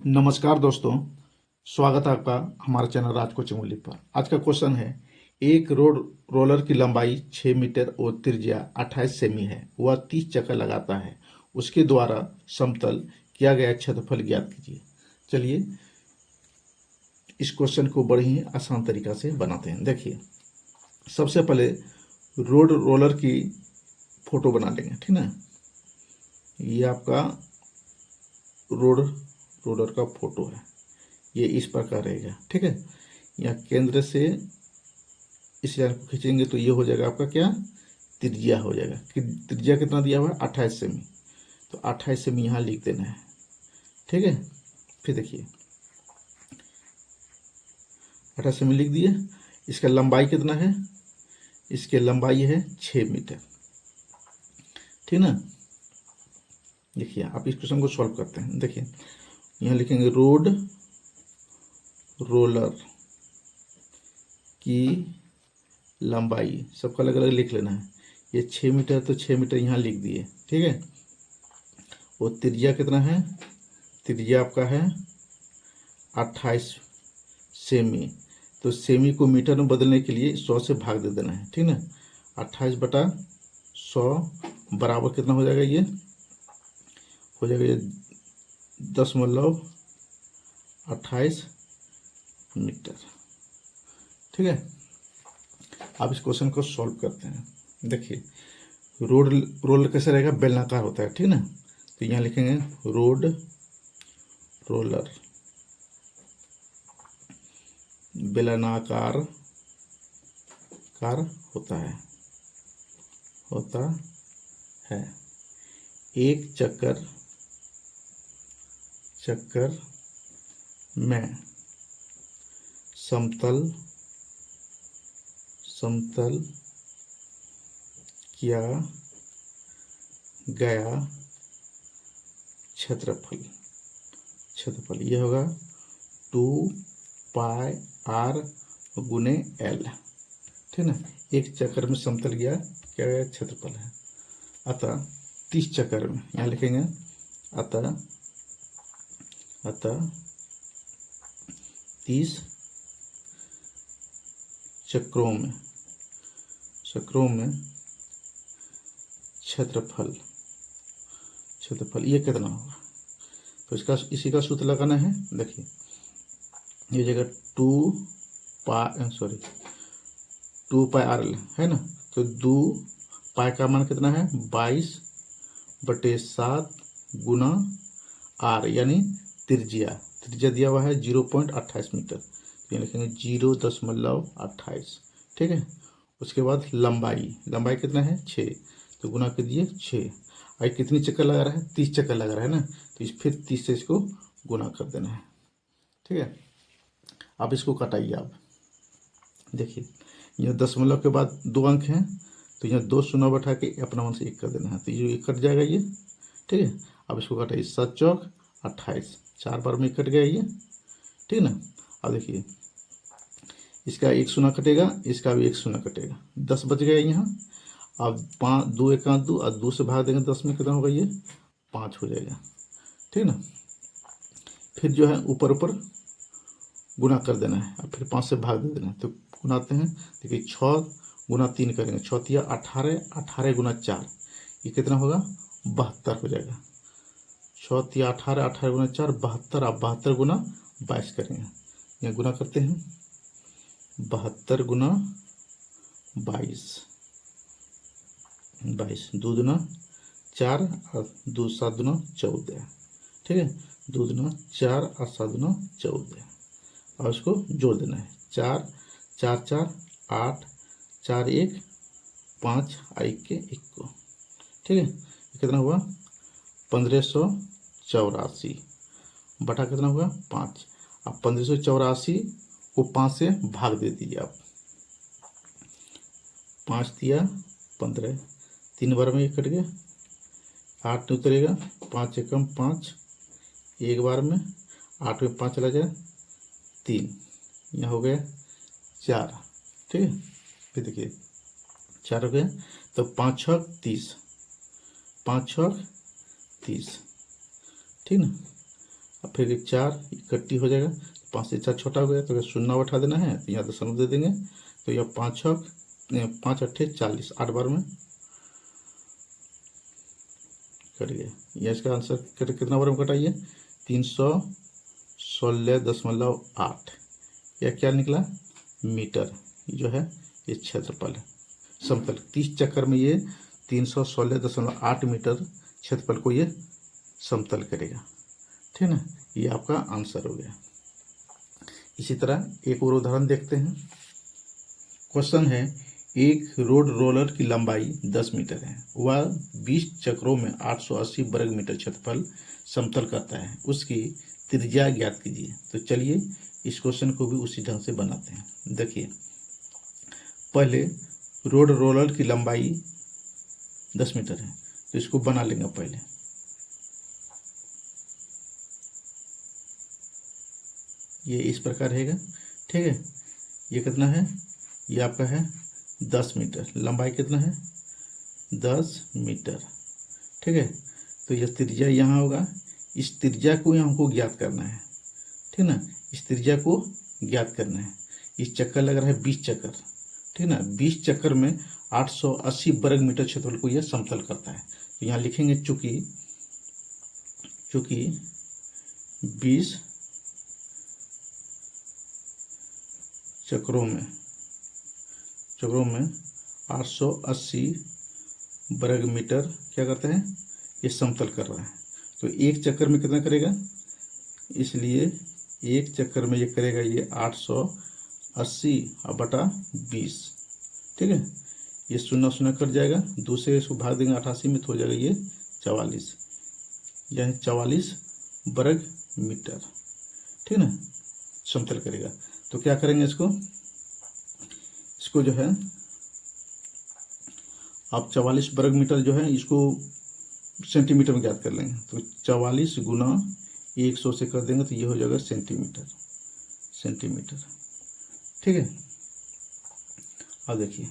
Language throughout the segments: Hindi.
नमस्कार दोस्तों, स्वागत है आपका हमारे चैनल राज कोचिंग ओनली पर। आज का क्वेश्चन है, एक रोलर की लंबाई 6 मीटर और त्रिज्या 28 सेमी है। वह 30 चक्कर लगाता है। उसके द्वारा समतल किया गया क्षेत्रफल ज्ञात कीजिए। चलिए इस क्वेश्चन को बड़े ही आसान तरीका से बनाते हैं। देखिए, सबसे पहले रोलर की फोटो बना लेंगे, ठीक ना। ये आपका रोलर का फोटो है। ये इस प्रकार रहेगा, ठीक है। यहाँ केंद्र से इस लाइन को खींचेंगे तो ये हो जाएगा आपका क्या, त्रिज्या हो जाएगा। कि त्रिज्या कितना दिया हुआ है, 28 सेमी। तो 28 सेमी यहाँ लिख देना है, ठीक है। फिर देखिए 28 सेमी लिख दिए। इसका लंबाई कितना है, इसके लंबाई है 6 मीटर, ठीक ना। देखिए आप इस क्वेश्चन को सॉल्व करते हैं। देखिए यहाँ लिखेंगे रोलर की लंबाई, सबका अलग अलग लिख लेना है। ये 6 मीटर, तो 6 मीटर यहाँ लिख दिए, ठीक है। और त्रिज्या कितना है, त्रिज्या आपका है 28 सेमी। तो सेमी को मीटर में बदलने के लिए 100 से भाग दे देना है, ठीक ना। 28/100 बराबर कितना हो जाएगा, ये हो जाएगा ये 10.28 मीटर, ठीक है। आप इस क्वेश्चन को सॉल्व करते हैं। देखिए रोलर कैसे रहेगा, बेलनाकार होता है, ठीक ना। तो यहाँ लिखेंगे रोलर बेलनाकार होता है। एक चक्कर में समतल किया गया क्षेत्रफल ये होगा 2πr गुने L, ठीक ना। एक चक्कर में समतल किया गया क्षेत्रफल है। अतः 30 चक्कर में, यहाँ लिखेंगे अतः 30 चक्रों में क्षेत्रफल ये कितना होगा। तो इसी का सूत्र लगाना है। देखिए ये जगह 2πr है ना। तो 2π का मान कितना है, 22/7 गुना r, यानी त्रिज्या दिया हुआ है 0.28 मीटर। तो ये लिखेंगे 0.28, ठीक है। उसके बाद लंबाई कितना है, 6। तो गुना कर दिए 6। और कितनी चक्कर लगा रहा है, 30 चक्कर लगा रहा है ना। तो फिर 30 से इसको गुना कर देना है, ठीक है। आप इसको कटाइए। आप देखिए यहाँ 10 के बाद 2 अंक हैं, तो यहाँ 2 शून्य बैठा के अपना मन से 1 कर देना है। तो ये कट जाएगा ये, ठीक है। अब इसको कटाइए, 7 चौक 28, 4 बार में कट गया ये, ठीक ना। अब देखिए इसका 1 शून्य कटेगा, इसका भी 1 शून्य कटेगा, 10 बच गया यहाँ। अब 5 2 1 2 और 2 से भाग देंगे 10 में कितना होगा, ये 5 हो जाएगा, ठीक ना। फिर जो है ऊपर गुना कर देना है, और फिर 5 से भाग दे देना है। तो गुनाते हैं, देखिए 6 गुना 3 करेंगे, 6 तिया 18, 18 गुना 4, ये कितना होगा, 72 हो जाएगा। 6 तिया 18, 18 गुना 4 72, आप 72 गुना 22 करेंगे। यहाँ गुना करते हैं, 72 गुना 22, 2 दूना 4 और 2 7 दूना 14, ठीक है। 2 दूना 4 और 7 दूना 14, और उसको जोड़ देना है। 4 4 4 8, 4 1 5 1 के 1 को, ठीक है। कितना हुआ, 1584 बटा कितना हुआ, 5। अब 1584 को 5 से भाग दे दीजिए आप। 5 दिया 15, 3 बार में ये कट गया, 8 नहीं उतरेगा, 5 एकम 5, 1 बार में 8 में 5 चला जाए 3, यहाँ हो गया 4, ठीक है। फिर देखिए 4 हो गया, तो 5 6 30, 5 6 30, ठीक ना। अब फिर 4 इकट्ठी हो जाएगा, 5 से 4 छोटा हो गया, तो अगर शून्य बैठा देना है तो यहाँ दशमलव दे देंगे, तो यह 5 अट्ठे 40, 8 बार में कट गया। यह इसका आंसर कितना बार में कटा ये 316.8। यह क्या निकला मीटर, जो है ये क्षेत्रफल है समतल। 30 चक्कर में ये 316.8 मीटर क्षेत्रफल को ये समतल करेगा, ठीक ना। ये आपका आंसर हो गया। इसी तरह एक और उदाहरण देखते हैं। क्वेश्चन है, एक रोड रोलर की लंबाई 10 मीटर है, वह 20 चक्रों में 880 वर्ग मीटर क्षेत्रफल समतल करता है, उसकी त्रिज्या ज्ञात कीजिए। तो चलिए इस क्वेश्चन को भी उसी ढंग से बनाते हैं। देखिए, पहले रोड रोलर की लंबाई 10 मीटर है, तो इसको बना लेंगे पहले। ये इस प्रकार रहेगा, ठीक है। ये कितना है, ये आपका है 10 मीटर, लंबाई कितना है 10 मीटर, ठीक है। तो यह त्रिज्या यहाँ होगा, इस त्रिज्या को ही हमको ज्ञात करना है, ठीक ना। इस त्रिज्या को ज्ञात करना है। इस चक्कर लग रहा है 20 चक्कर, ठीक ना। 20 चक्कर में 880 वर्ग मीटर क्षेत्रफल को यह समतल करता है। तो यहाँ लिखेंगे चूंकि 20 चक्रों में 880 वर्ग मीटर क्या करते हैं, ये समतल कर रहा है। तो एक चक्कर में कितना करेगा, इसलिए एक चक्कर में ये करेगा ये 880 बटा 20, ठीक है। ये शून्य शून्य कट जाएगा, दूसरे इसको भाग देंगे 88 में, तो हो जाएगा ये 44, यानी 44 वर्ग मीटर, ठीक ना, समतल करेगा। तो क्या करेंगे, इसको जो है आप 44 वर्ग मीटर जो है इसको सेंटीमीटर में ज्ञात कर लेंगे। तो 44 गुना 100 से कर देंगे, तो ये हो जाएगा सेंटीमीटर, ठीक है। अब देखिए,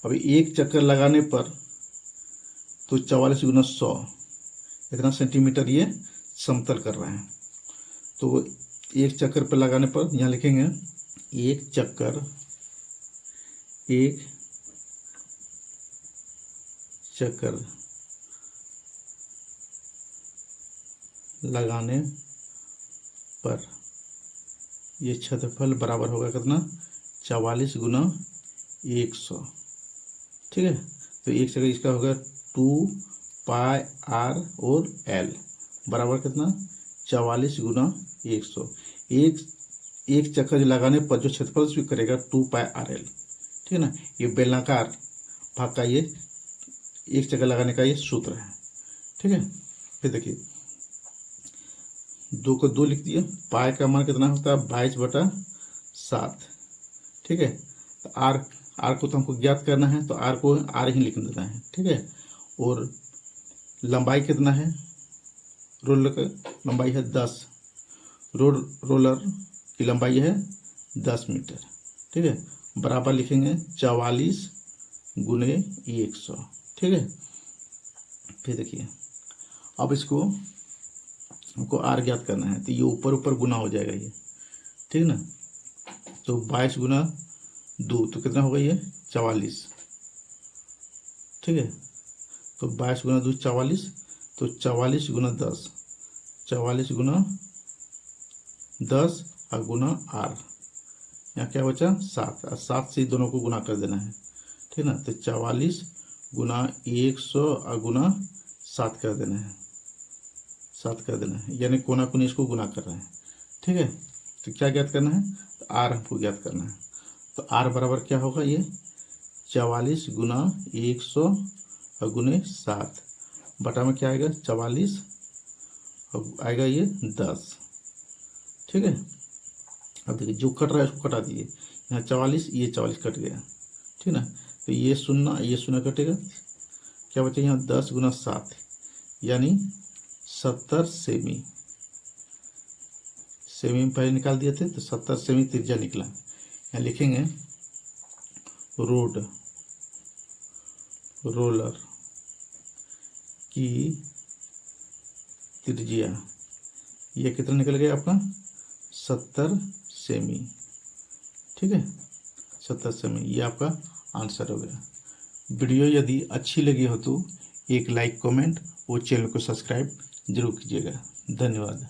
अभी एक चक्कर लगाने पर तो 44 गुना 100 इतना सेंटीमीटर ये समतल कर रहे हैं। तो एक चक्कर पर लगाने पर यहाँ लिखेंगे एक चक्कर लगाने पर ये क्षेत्रफल बराबर होगा कितना 44 गुना 100, ठीक है। तो एक चक्कर इसका होगा 2 पाई आर और एल बराबर कितना 44 गुना 100। एक चक्कर लगाने पर जो क्षेत्रफल स्वीकार करेगा 2 पाई आर एल, ठीक है ना। ये बेलनाकार भाग का ये एक चक्कर लगाने का ये सूत्र है, ठीक है। फिर देखिए 2 को 2 लिख दिए, पाई का मान कितना होता है 22/7, ठीक है। तो आर को तो हमको ज्ञात करना है, तो आर को आर ही लिख देना है, ठीक है। और लंबाई कितना है, रोलर का लंबाई है 10, रोलर की लंबाई है 10 मीटर, ठीक है। बराबर लिखेंगे 44 गुने 100, ठीक है। फिर देखिए, अब इसको हमको आर ज्ञात करना है, तो ये ऊपर गुना हो जाएगा ये, ठीक ना। तो 22 गुना 2 तो कितना होगा ये 44, ठीक है। तो 22 गुना 2 44, तो 44 गुना 10, 44 गुना 10 और गुना आर, यहाँ क्या बचा 7, और 7 से दोनों को गुना कर देना है, ठीक ना। तो 44 गुना 100 और गुना 7 कर देना है, यानी कोना कोनी इसको गुना कर रहे हैं, ठीक है। तो क्या ज्ञात करना है, तो आर हमको ज्ञात करना है। तो आर बराबर क्या होगा, ये 44 गुना 100 और गुने 7 बटा में क्या आएगा 44 और आएगा ये 10, ठीक है। अब देखिए जो कट रहा है उसको कटा दीजिए, यहाँ 44 ये 44 कट गया, ठीक ना। तो ये शून्य कटेगा, क्या बचा यहाँ 10 गुना 7 यानी 70 सेमी में पहले निकाल दिए थे, तो 70 सेमी त्रिज्या निकला। यहाँ लिखेंगे रोलर की त्रिज्या ये कितना निकल गया आपका 70 सेमी। ठीक है, 70 सेमी, ये आपका आंसर हो गया। वीडियो यदि अच्छी लगी हो तो एक लाइक, कमेंट और चैनल को सब्सक्राइब जरूर कीजिएगा। धन्यवाद।